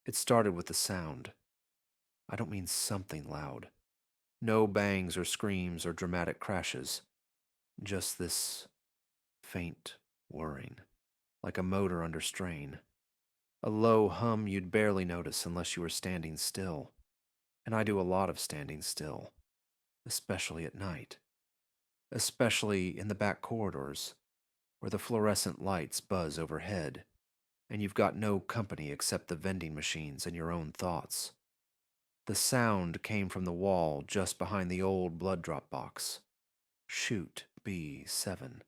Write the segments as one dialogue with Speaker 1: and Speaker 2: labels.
Speaker 1: It started with the sound. I don't mean something loud. No bangs or screams or dramatic crashes. Just this faint whirring, like a motor under strain. A low hum you'd barely notice unless you were standing still. And I do a lot of standing still, especially at night. Especially in the back corridors, where the fluorescent lights buzz overhead, and you've got no company except the vending machines and your own thoughts. The sound came from the wall just behind the old blood drop box. Chute B7.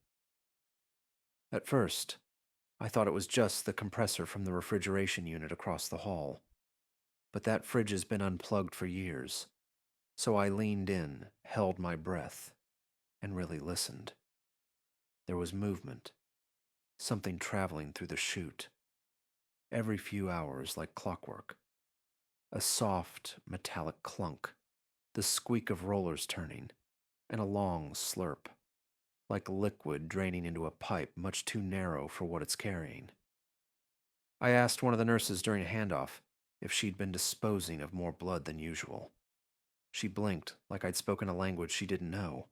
Speaker 1: At first, I thought it was just the compressor from the refrigeration unit across the hall. But that fridge has been unplugged for years, so I leaned in, held my breath, and really listened. There was movement, something traveling through the chute, every few hours like clockwork. A soft, metallic clunk, the squeak of rollers turning, and a long slurp, like liquid draining into a pipe much too narrow for what it's carrying. I asked one of the nurses during a handoff if she'd been disposing of more blood than usual. She blinked like I'd spoken a language she didn't know.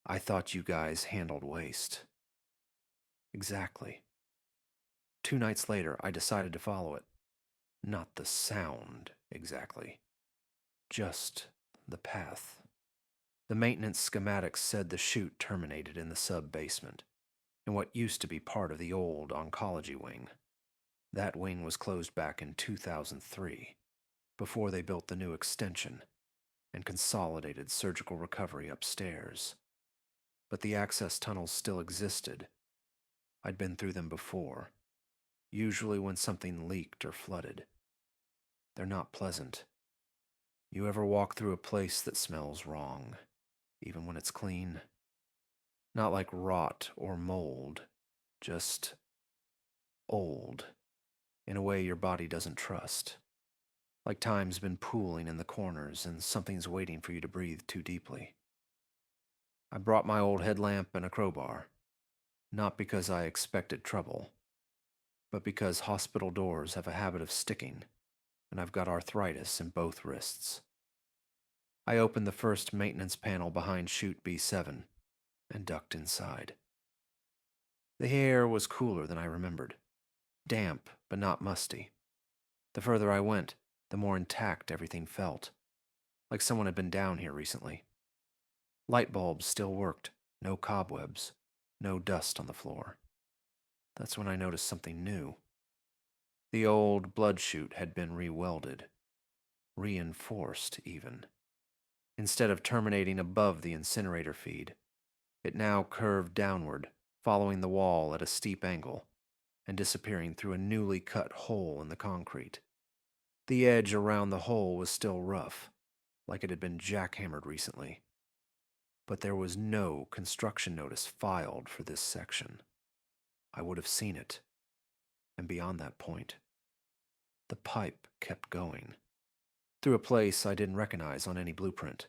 Speaker 1: I thought you guys handled waste. Exactly. 2 nights later, I decided to follow it. Not the sound, exactly. Just the path. The maintenance schematics said the chute terminated in the sub-basement, in what used to be part of the old oncology wing. That wing was closed back in 2003, before they built the new extension and consolidated surgical recovery upstairs. But the access tunnels still existed. I'd been through them before, usually when something leaked or flooded. They're not pleasant. You ever walk through a place that smells wrong, even when it's clean? Not like rot or mold, just old, in a way your body doesn't trust. Like time's been pooling in the corners and something's waiting for you to breathe too deeply. I brought my old headlamp and a crowbar, not because I expected trouble, but because hospital doors have a habit of sticking, and I've got arthritis in both wrists. I opened the first maintenance panel behind chute B7 and ducked inside. The air was cooler than I remembered, damp but not musty. The further I went, the more intact everything felt, like someone had been down here recently. Light bulbs still worked, no cobwebs, no dust on the floor. That's when I noticed something new. The old blood chute had been re-welded, reinforced even. Instead of terminating above the incinerator feed, it now curved downward, following the wall at a steep angle, and disappearing through a newly cut hole in the concrete. The edge around the hole was still rough, like it had been jackhammered recently. But there was no construction notice filed for this section. I would have seen it. And beyond that point, the pipe kept going. Through a place I didn't recognize on any blueprint.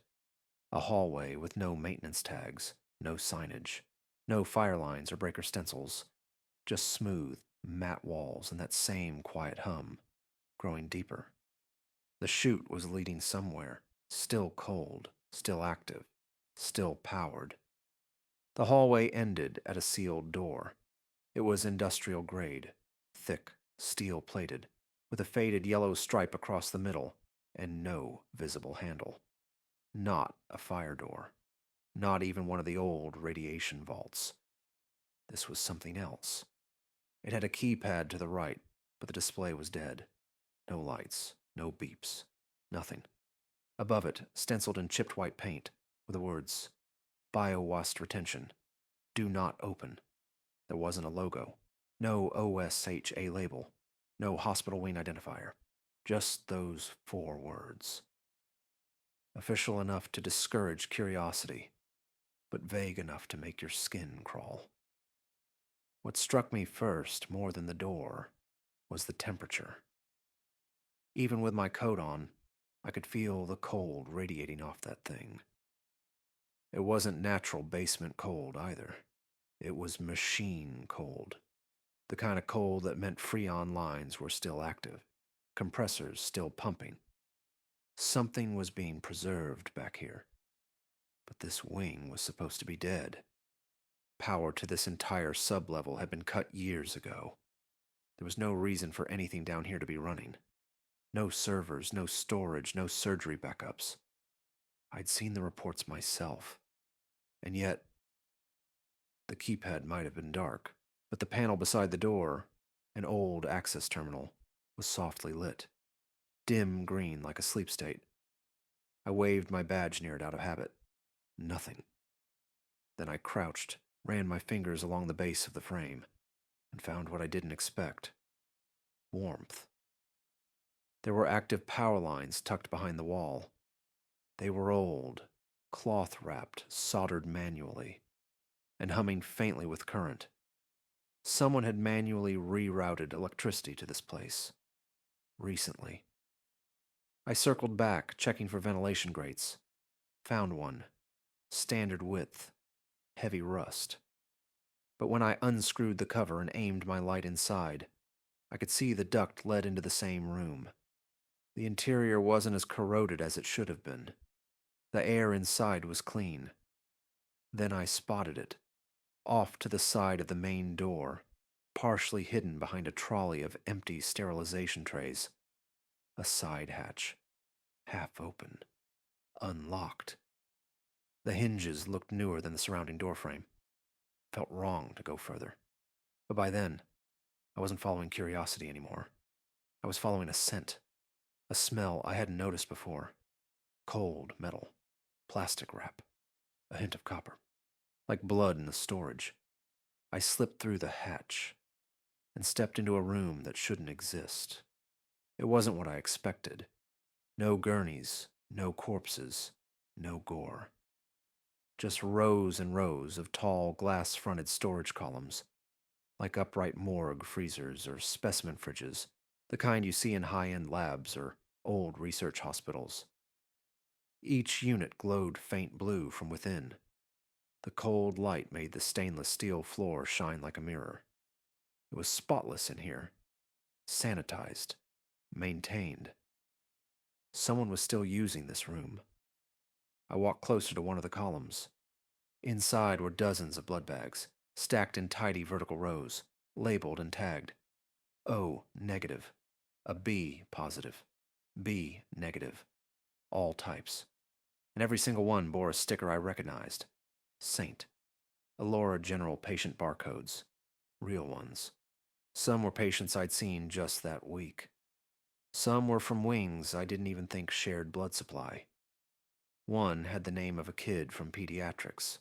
Speaker 1: A hallway with no maintenance tags, no signage, no fire lines or breaker stencils. Just smooth, matte walls and that same quiet hum, growing deeper. The chute was leading somewhere, still cold, still active, still powered. The hallway ended at a sealed door. It was industrial grade, thick, steel-plated, with a faded yellow stripe across the middle, and no visible handle. Not a fire door. Not even one of the old radiation vaults. This was something else. It had a keypad to the right, but the display was dead. No lights, no beeps, nothing. Above it, stenciled in chipped white paint, were the words, Biohazard retention. Do not open. There wasn't a logo. No OSHA label. No hospital wing identifier. Just those 4 words. Official enough to discourage curiosity, but vague enough to make your skin crawl. What struck me first, more than the door, was the temperature. Even with my coat on, I could feel the cold radiating off that thing. It wasn't natural basement cold either. It was machine cold. The kind of cold that meant Freon lines were still active, compressors still pumping. Something was being preserved back here. But this wing was supposed to be dead. Power to this entire sublevel had been cut years ago. There was no reason for anything down here to be running. No servers, no storage, no surgery backups. I'd seen the reports myself. And yet, the keypad might have been dark, but the panel beside the door, an old access terminal, was softly lit. Dim green like a sleep state. I waved my badge near it out of habit. Nothing. Then I crouched, ran my fingers along the base of the frame, and found what I didn't expect. Warmth. There were active power lines tucked behind the wall. They were old, cloth-wrapped, soldered manually, and humming faintly with current. Someone had manually rerouted electricity to this place. Recently. I circled back, checking for ventilation grates. Found one. Standard width. Heavy rust. But when I unscrewed the cover and aimed my light inside, I could see the duct led into the same room. The interior wasn't as corroded as it should have been. The air inside was clean. Then I spotted it, off to the side of the main door, partially hidden behind a trolley of empty sterilization trays. A side hatch, half open, unlocked. The hinges looked newer than the surrounding doorframe. Felt wrong to go further. But by then, I wasn't following curiosity anymore. I was following a scent, a smell I hadn't noticed before. Cold metal, plastic wrap, a hint of copper, like blood in the storage. I slipped through the hatch and stepped into a room that shouldn't exist. It wasn't what I expected. No gurneys, no corpses, no gore. Just rows and rows of tall, glass-fronted storage columns, like upright morgue freezers or specimen fridges, the kind you see in high-end labs or old research hospitals. Each unit glowed faint blue from within. The cold light made the stainless steel floor shine like a mirror. It was spotless in here, sanitized, maintained. Someone was still using this room. I walked closer to one of the columns. Inside were dozens of blood bags, stacked in tidy vertical rows, labeled and tagged. O negative, a B positive, B negative, all types. And every single one bore a sticker I recognized. Saint. Elora General patient barcodes. Real ones. Some were patients I'd seen just that week. Some were from wings I didn't even think shared blood supply. One had the name of a kid from pediatrics.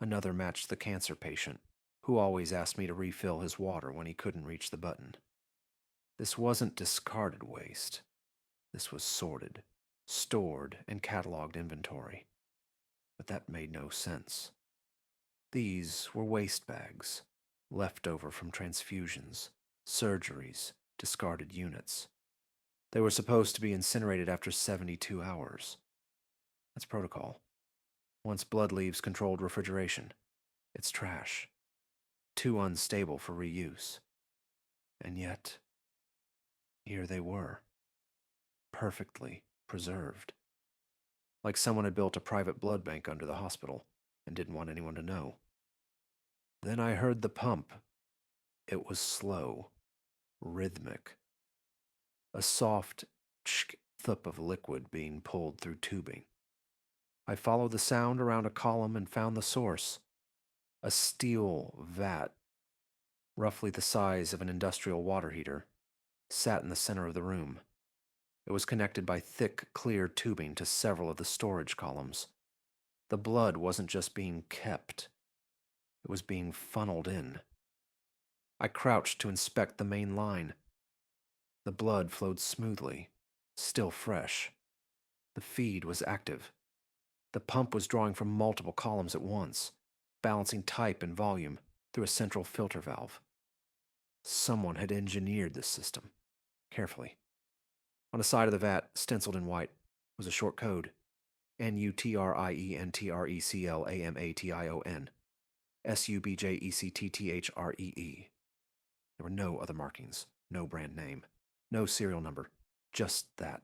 Speaker 1: Another matched the cancer patient, who always asked me to refill his water when he couldn't reach the button. This wasn't discarded waste. This was sorted, stored, and cataloged inventory. But that made no sense. These were waste bags, left over from transfusions, surgeries, discarded units. They were supposed to be incinerated after 72 hours. That's protocol. Once blood leaves controlled refrigeration, it's trash. Too unstable for reuse. And yet, here they were. Perfectly preserved. Like someone had built a private blood bank under the hospital and didn't want anyone to know. Then I heard the pump. It was slow, rhythmic. A soft thup of liquid being pulled through tubing. I followed the sound around a column and found the source. A steel vat, roughly the size of an industrial water heater, sat in the center of the room. It was connected by thick, clear tubing to several of the storage columns. The blood wasn't just being kept. It was being funneled in. I crouched to inspect the main line. The blood flowed smoothly, still fresh. The feed was active. The pump was drawing from multiple columns at once, balancing type and volume through a central filter valve. Someone had engineered this system, carefully. On the side of the vat, stenciled in white, was a short code. NUTRIENTRECLAMATION. SUBJECTTHREE. There were no other markings, no brand name. No serial number. Just that.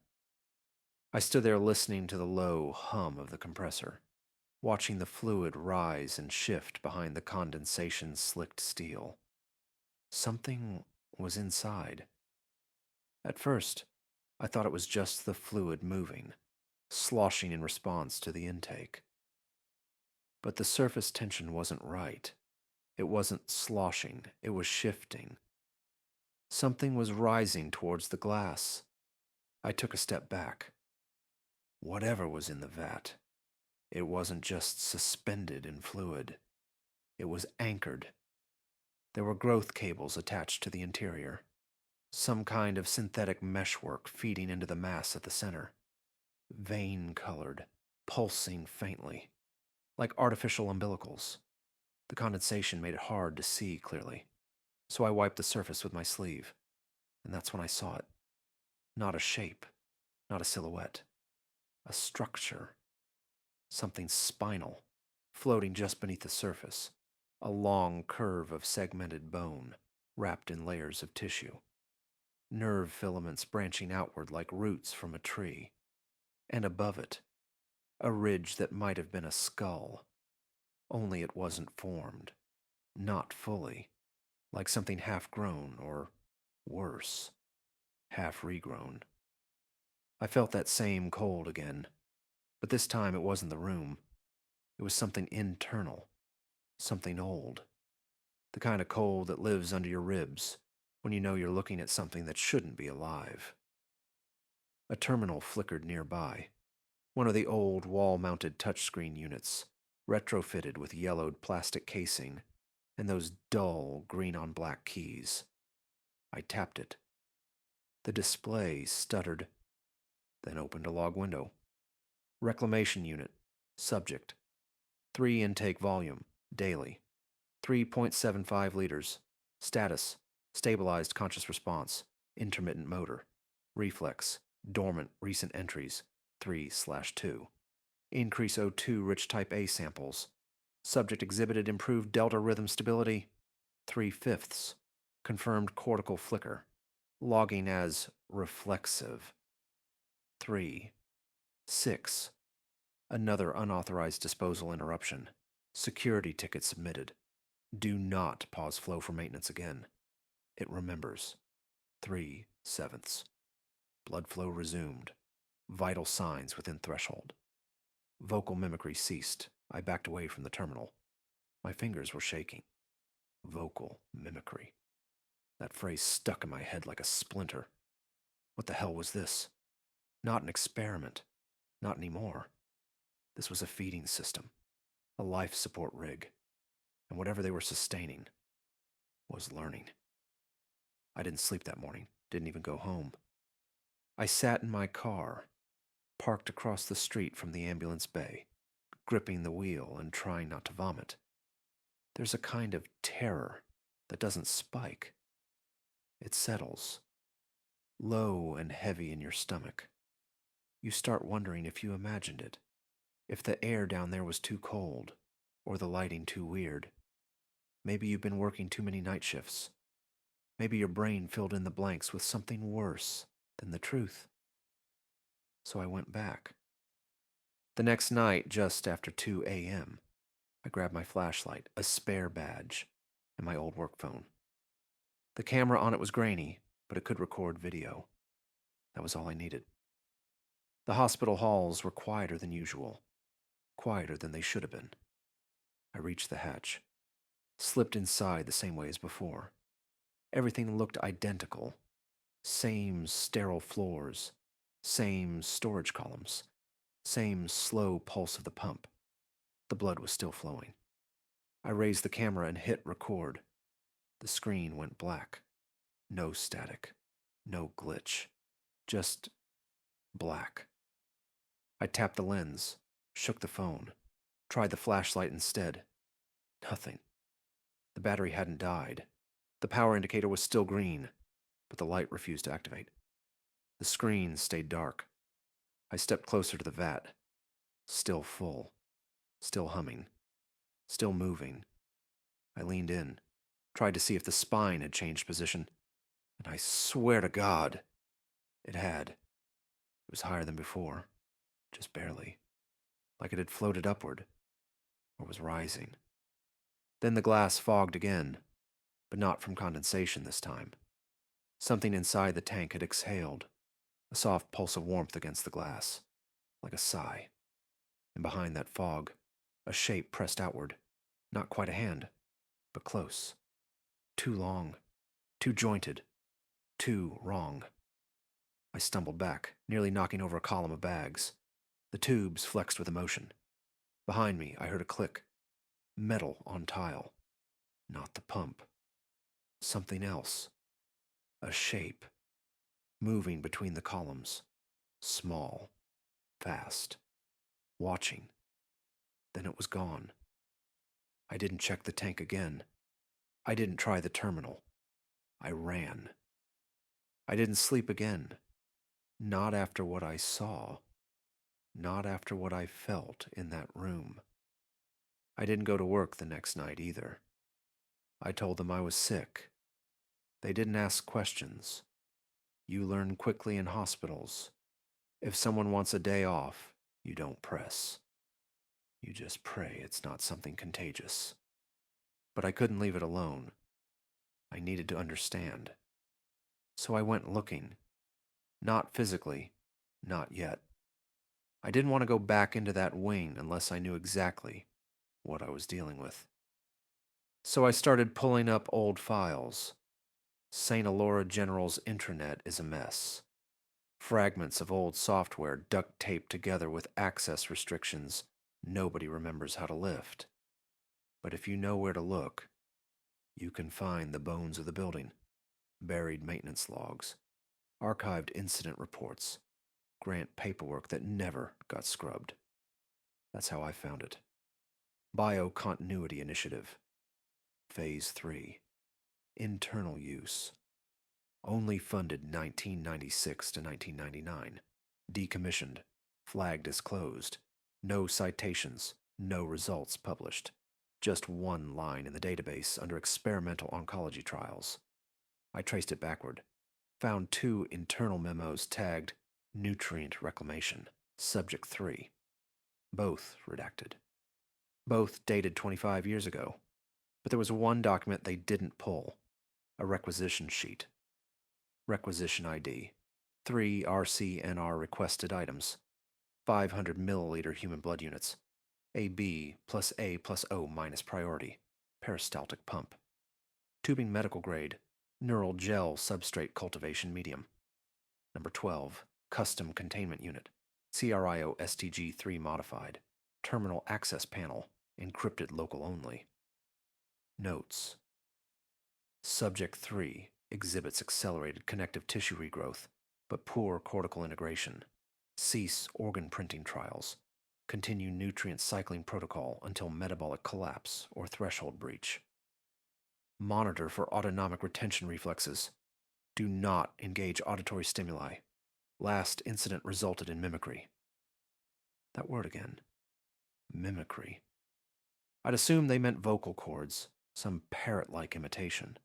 Speaker 1: I stood there listening to the low hum of the compressor, watching the fluid rise and shift behind the condensation-slicked steel. Something was inside. At first, I thought it was just the fluid moving, sloshing in response to the intake. But the surface tension wasn't right. It wasn't sloshing, it was shifting. Something was rising towards the glass. I took a step back. Whatever was in the vat, it wasn't just suspended in fluid. It was anchored. There were growth cables attached to the interior, some kind of synthetic meshwork feeding into the mass at the center. Vein-colored, pulsing faintly, like artificial umbilicals. The condensation made it hard to see clearly, so I wiped the surface with my sleeve, and that's when I saw it. Not a shape, not a silhouette. A structure. Something spinal, floating just beneath the surface. A long curve of segmented bone, wrapped in layers of tissue. Nerve filaments branching outward like roots from a tree. And above it, a ridge that might have been a skull. Only it wasn't formed. Not fully. Like something half-grown, or worse, half-regrown. I felt that same cold again, but this time it wasn't the room. It was something internal, something old. The kind of cold that lives under your ribs when you know you're looking at something that shouldn't be alive. A terminal flickered nearby, one of the old wall-mounted touchscreen units, retrofitted with yellowed plastic casing and those dull green-on-black keys. I tapped it. The display stuttered, then opened a log window. Reclamation unit. Subject. 3 intake volume. Daily. 3.75 liters. Status. Stabilized conscious response. Intermittent motor. Reflex. Dormant recent entries. 3/2. Increase O2 rich type A samples. Subject exhibited improved delta rhythm stability. 3/5. Confirmed cortical flicker. Logging as reflexive. 3/6. Another unauthorized disposal interruption. Security ticket submitted. Do not pause flow for maintenance again. It remembers. 3/7. Blood flow resumed. Vital signs within threshold. Vocal mimicry ceased. I backed away from the terminal. My fingers were shaking. Vocal mimicry. That phrase stuck in my head like a splinter. What the hell was this? Not an experiment. Not anymore. This was a feeding system. A life support rig. And whatever they were sustaining was learning. I didn't sleep that morning. Didn't even go home. I sat in my car, parked across the street from the ambulance bay, gripping the wheel and trying not to vomit. There's a kind of terror that doesn't spike. It settles, low and heavy in your stomach. You start wondering if you imagined it, if the air down there was too cold, or the lighting too weird. Maybe you've been working too many night shifts. Maybe your brain filled in the blanks with something worse than the truth. So I went back. The next night, just after 2 a.m., I grabbed my flashlight, a spare badge, and my old work phone. The camera on it was grainy, but it could record video. That was all I needed. The hospital halls were quieter than usual, quieter than they should have been. I reached the hatch, slipped inside the same way as before. Everything looked identical. Same sterile floors, same storage columns, same slow pulse of the pump. The blood was still flowing. I raised the camera and hit record. The screen went black. No static. No glitch. Just black. I tapped the lens, shook the phone, tried the flashlight instead. Nothing. The battery hadn't died. The power indicator was still green, but the light refused to activate. The screen stayed dark. I stepped closer to the vat. Still full. Still humming. Still moving. I leaned in, tried to see if the spine had changed position, and I swear to God, It had. It was higher than before, just barely, like it had floated upward, or was rising. Then the glass fogged again, but not from condensation this time. Something inside the tank had exhaled, a soft pulse of warmth against the glass, like a sigh. And behind that fog, a shape pressed outward, not quite a hand, but close. Too long, too jointed, too wrong. I stumbled back, nearly knocking over a column of bags. The tubes flexed with emotion. Behind me, I heard a click. Metal on tile. Not the pump. Something else. A shape. Moving between the columns. Small. Fast. Watching. Then it was gone. I didn't check the tank again. I didn't try the terminal. I ran. I didn't sleep again. Not after what I saw. Not after what I felt in that room. I didn't go to work the next night either. I told them I was sick. They didn't ask questions. You learn quickly in hospitals. If someone wants a day off, you don't press. You just pray it's not something contagious. But I couldn't leave it alone. I needed to understand. So I went looking. Not physically, not yet. I didn't want to go back into that wing unless I knew exactly what I was dealing with. So I started pulling up old files. St. Elora General's intranet is a mess. Fragments of old software duct taped together with access restrictions nobody remembers how to lift. But if you know where to look, you can find the bones of the building, buried maintenance logs, archived incident reports, grant paperwork that never got scrubbed. That's how I found it. Biocontinuity Initiative. Phase 3. Internal use. Only funded 1996 to 1999. Decommissioned. Flagged as closed. No citations. No results published. Just one line in the database under experimental oncology trials. I traced it backward. Found 2 internal memos tagged Nutrient Reclamation, Subject 3. Both redacted. Both dated 25 years ago. But there was one document they didn't pull. A requisition sheet. Requisition ID. 3 RCNR requested items. 500 milliliter human blood units. AB plus A plus O minus priority. Peristaltic pump. Tubing medical grade. Neural gel substrate cultivation medium. Number 12. Custom containment unit. CRIO STG3 modified. Terminal access panel. Encrypted local only. Notes. Subject 3 exhibits accelerated connective tissue regrowth, but poor cortical integration. Cease organ printing trials. Continue nutrient cycling protocol until metabolic collapse or threshold breach. Monitor for autonomic retention reflexes. Do not engage auditory stimuli. Last incident resulted in mimicry. That word again. Mimicry. I'd assumed they meant vocal cords, some parrot-like imitation.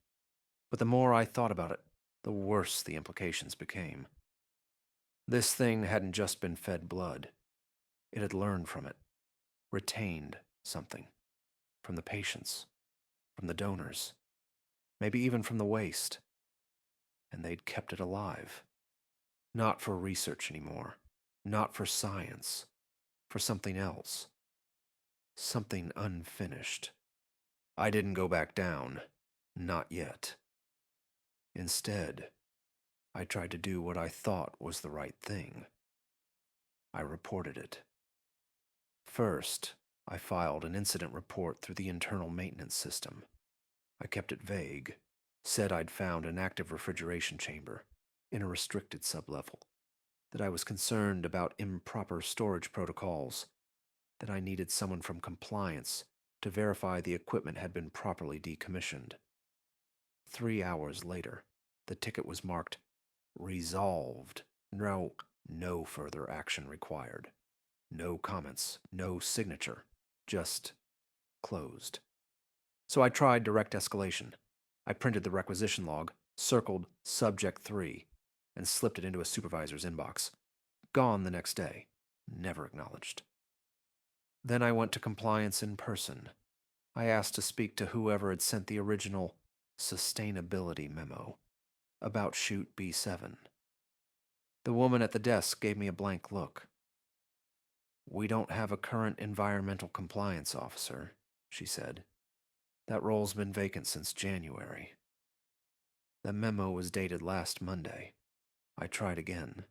Speaker 1: But the more I thought about it, the worse the implications became. This thing hadn't just been fed blood. It had learned from it, retained something. From the patients, from the donors, maybe even from the waste. And they'd kept it alive. Not for research anymore, not for science, for something else. Something unfinished. I didn't go back down, not yet. Instead, I tried to do what I thought was the right thing. I reported it. First, I filed an incident report through the internal maintenance system. I kept it vague, said I'd found an active refrigeration chamber in a restricted sublevel, that I was concerned about improper storage protocols, that I needed someone from compliance to verify the equipment had been properly decommissioned. 3 hours later, the ticket was marked resolved. No further action required. No comments, no signature, just closed. So I tried direct escalation. I printed the requisition log, circled Subject 3, and slipped it into a supervisor's inbox. Gone the next day. Never acknowledged. Then I went to compliance in person. I asked to speak to whoever had sent the original sustainability memo about chute B7. The woman at the desk gave me a blank look. "We don't have a current environmental compliance officer," she said. "That role's been vacant since January." The memo was dated last Monday. I tried again.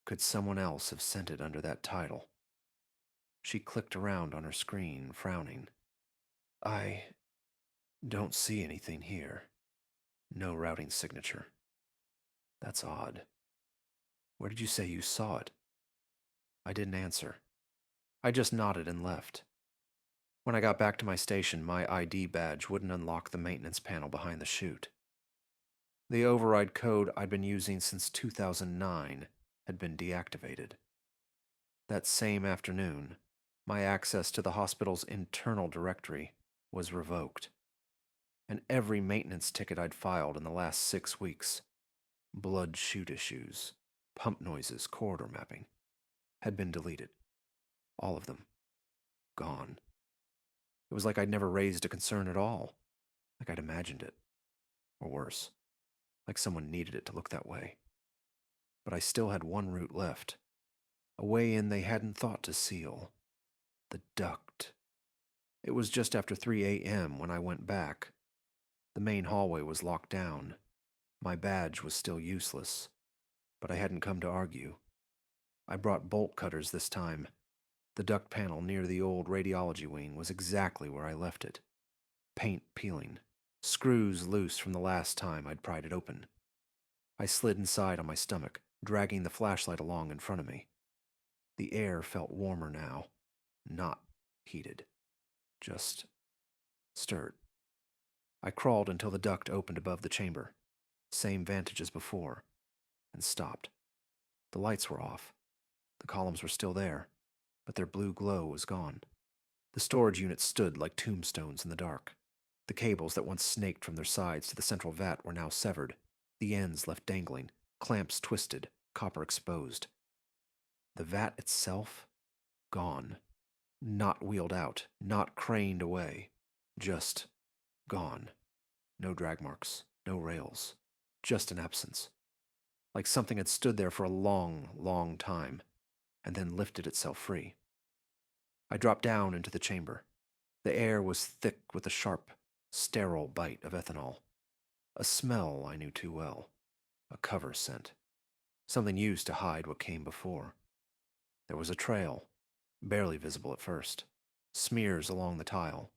Speaker 1: Could someone else have sent it under that title? She clicked around on her screen, frowning. "I don't see anything here. No routing signature. That's odd. Where did you say you saw it?" I didn't answer. I just nodded and left. When I got back to my station, my ID badge wouldn't unlock the maintenance panel behind the chute. The override code I'd been using since 2009 had been deactivated. That same afternoon, my access to the hospital's internal directory was revoked, and every maintenance ticket I'd filed in the last 6 weeks, blood chute issues, pump noises, corridor mapping, had been deleted. All of them. Gone. It was like I'd never raised a concern at all, like I'd imagined it. Or worse, like someone needed it to look that way. But I still had one route left, a way in they hadn't thought to seal. The duct. It was just after 3 a.m. when I went back. The main hallway was locked down. My badge was still useless, but I hadn't come to argue. I brought bolt cutters this time. The duct panel near the old radiology wing was exactly where I left it. Paint peeling, screws loose from the last time I'd pried it open. I slid inside on my stomach, dragging the flashlight along in front of me. The air felt warmer now, not heated, just stirred. I crawled until the duct opened above the chamber, same vantage as before, and stopped. The lights were off. The columns were still there, but their blue glow was gone. The storage units stood like tombstones in the dark. The cables that once snaked from their sides to the central vat were now severed, the ends left dangling, clamps twisted, copper exposed. The vat itself? Gone. Not wheeled out, not craned away. Just gone. No drag marks, no rails. Just an absence. Like something had stood there for a long, long time, and then lifted itself free. I dropped down into the chamber. The air was thick with a sharp, sterile bite of ethanol. A smell I knew too well. A cover scent. Something used to hide what came before. There was a trail, barely visible at first. Smears along the tile.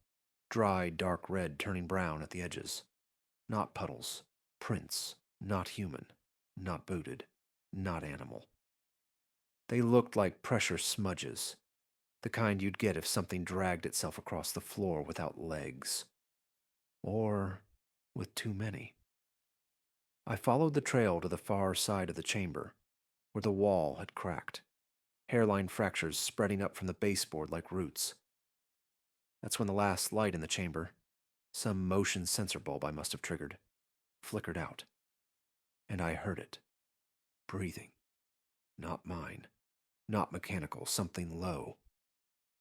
Speaker 1: Dry, dark red turning brown at the edges. Not puddles. Prints. Not human. Not booted. Not animal. They looked like pressure smudges. The kind you'd get if something dragged itself across the floor without legs. Or with too many. I followed the trail to the far side of the chamber, where the wall had cracked, hairline fractures spreading up from the baseboard like roots. That's when the last light in the chamber, some motion sensor bulb I must have triggered, flickered out. And I heard it. Breathing. Not mine. Not mechanical. Something low.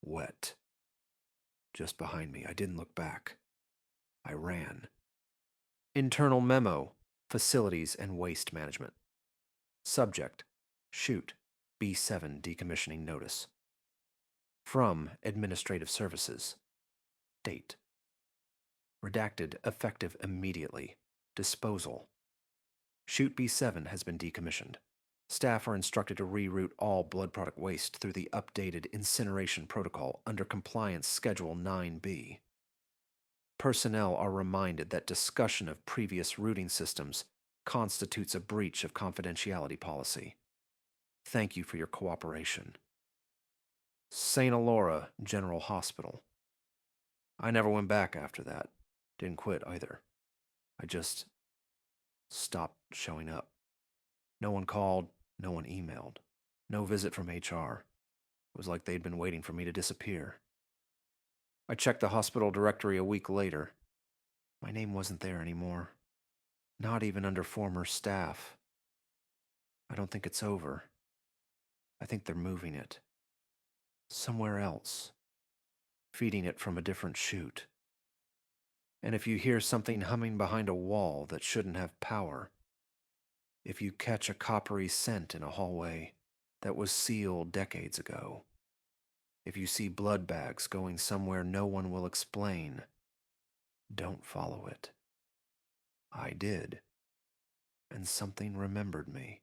Speaker 1: Wet. Just behind me. I didn't look back. I ran. Internal memo. Facilities and waste management. Subject. Chute. B7 decommissioning notice. From Administrative Services. Date. Redacted effective immediately. Disposal. Chute B7 has been decommissioned. Staff are instructed to reroute all blood product waste through the updated incineration protocol under Compliance Schedule 9B. Personnel are reminded that discussion of previous routing systems constitutes a breach of confidentiality policy. Thank you for your cooperation. St. Elora General Hospital. I never went back after that. Didn't quit either. I just stopped showing up. No one called, no one emailed, no visit from HR. It was like they'd been waiting for me to disappear. I checked the hospital directory a week later. My name wasn't there anymore. Not even under former staff. I don't think it's over. I think they're moving it. Somewhere else. Feeding it from a different chute. And if you hear something humming behind a wall that shouldn't have power, if you catch a coppery scent in a hallway that was sealed decades ago, if you see blood bags going somewhere no one will explain, don't follow it. I did, and something remembered me.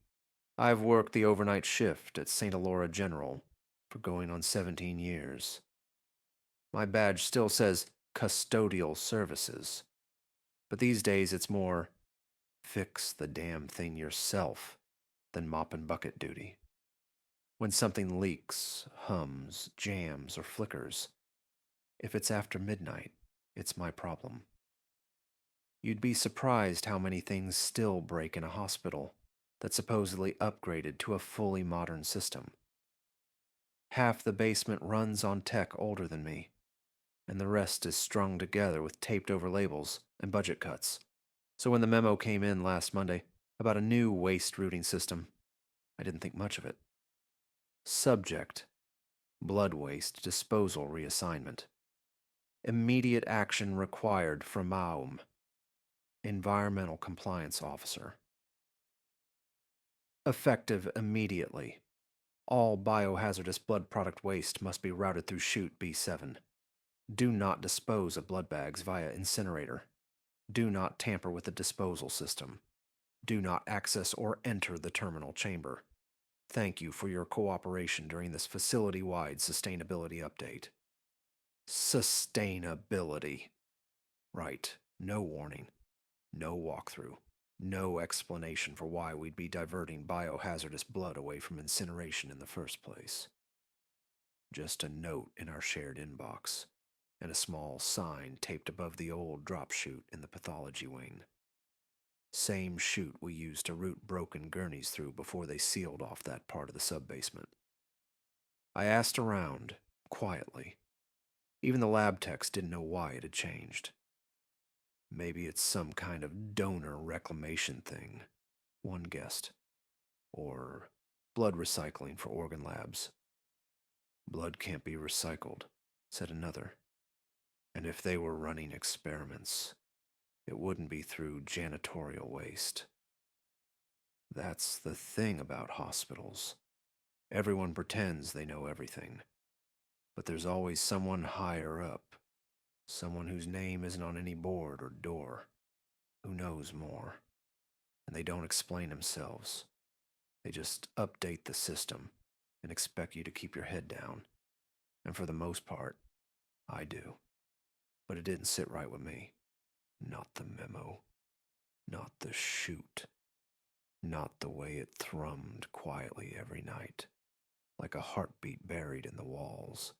Speaker 1: I've worked the overnight shift at St. Elora General for going on 17 years. My badge still says custodial services, but these days it's more fix the damn thing yourself than mop and bucket duty. When something leaks, hums, jams, or flickers, if it's after midnight, it's my problem. You'd be surprised how many things still break in a hospital that's supposedly upgraded to a fully modern system. Half the basement runs on tech older than me, and the rest is strung together with taped over labels and budget cuts. So when the memo came in last Monday about a new waste routing system, I didn't think much of it. Subject: blood waste disposal reassignment. Immediate action required from MAUM, Environmental Compliance Officer. Effective immediately. All biohazardous blood product waste must be routed through chute B7. Do not dispose of blood bags via incinerator. Do not tamper with the disposal system. Do not access or enter the terminal chamber. Thank you for your cooperation during this facility-wide sustainability update. Sustainability. Right. No warning. No walkthrough. No explanation for why we'd be diverting biohazardous blood away from incineration in the first place. Just a note in our shared inbox, and a small sign taped above the old drop chute in the pathology wing. Same chute we used to route broken gurneys through before they sealed off that part of the sub-basement. I asked around, quietly. Even the lab techs didn't know why it had changed. Maybe it's some kind of donor reclamation thing, one guessed. Or blood recycling for organ labs. Blood can't be recycled, said another. And if they were running experiments, it wouldn't be through janitorial waste. That's the thing about hospitals. Everyone pretends they know everything. But there's always someone higher up, someone whose name isn't on any board or door, who knows more. And they don't explain themselves. They just update the system and expect you to keep your head down. And for the most part, I do. But it didn't sit right with me. Not the memo. Not the chute. Not the way it thrummed quietly every night, like a heartbeat buried in the walls.